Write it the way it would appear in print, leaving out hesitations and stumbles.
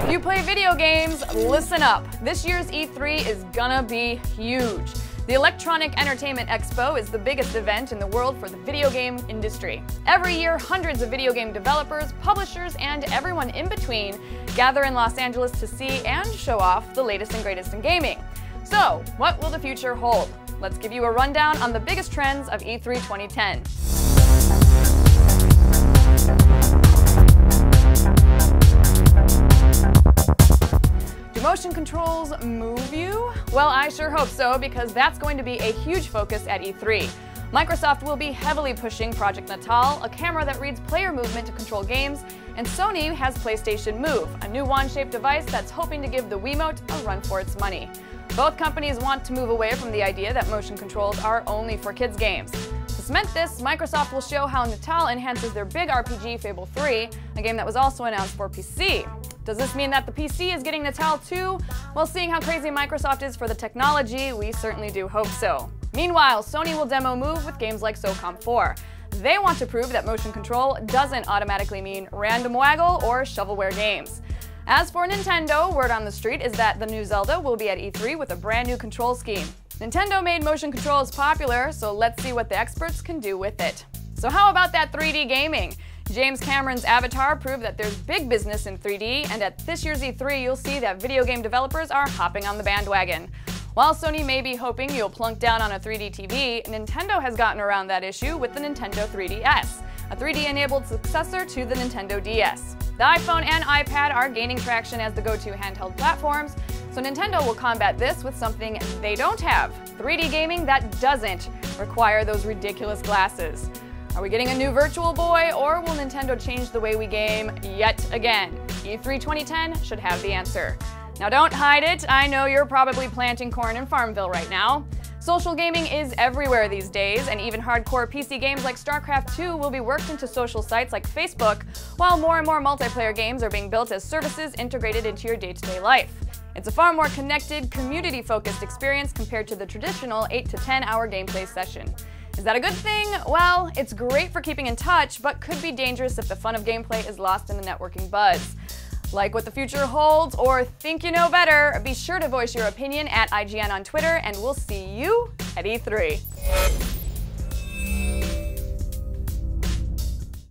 If you play video games, listen up. This year's E3 is gonna be huge. The Electronic Entertainment Expo is the biggest event in the world for the video game industry. Every year, hundreds of video game developers, publishers, and everyone in between gather in Los Angeles to see and show off the latest and greatest in gaming. So, what will the future hold? Let's give you a rundown on the biggest trends of E3 2010. Motion controls move you? Well, I sure hope so, because that's going to be a huge focus at E3. Microsoft will be heavily pushing Project Natal, a camera that reads player movement to control games, and Sony has PlayStation Move, a new wand-shaped device that's hoping to give the Wiimote a run for its money. Both companies want to move away from the idea that motion controls are only for kids' games. To cement this, Microsoft will show how Natal enhances their big RPG Fable 3, a game that was also announced for PC. Does this mean that the PC is getting Natal too? Well, seeing how crazy Microsoft is for the technology, we certainly do hope so. Meanwhile, Sony will demo Move with games like SOCOM 4. They want to prove that motion control doesn't automatically mean random waggle or shovelware games. As for Nintendo, word on the street is that the new Zelda will be at E3 with a brand new control scheme. Nintendo made motion controls popular, so let's see what the experts can do with it. So how about that 3D gaming? James Cameron's Avatar proved that there's big business in 3D, and at this year's E3 you'll see that video game developers are hopping on the bandwagon. While Sony may be hoping you'll plunk down on a 3D TV, Nintendo has gotten around that issue with the Nintendo 3DS, a 3D-enabled successor to the Nintendo DS. The iPhone and iPad are gaining traction as the go-to handheld platforms, so Nintendo will combat this with something they don't have: 3D gaming that doesn't require those ridiculous glasses. Are we getting a new Virtual Boy, or will Nintendo change the way we game yet again? E3 2010 should have the answer. Now don't hide it, I know you're probably planting corn in Farmville right now. Social gaming is everywhere these days, and even hardcore PC games like StarCraft 2 will be worked into social sites like Facebook, while more and more multiplayer games are being built as services integrated into your day-to-day life. It's a far more connected, community-focused experience compared to the traditional 8 to 10 hour gameplay session. Is that a good thing? Well, it's great for keeping in touch, but could be dangerous if the fun of gameplay is lost in the networking buzz. Like what the future holds, or think you know better, be sure to voice your opinion at IGN on Twitter, and we'll see you at E3.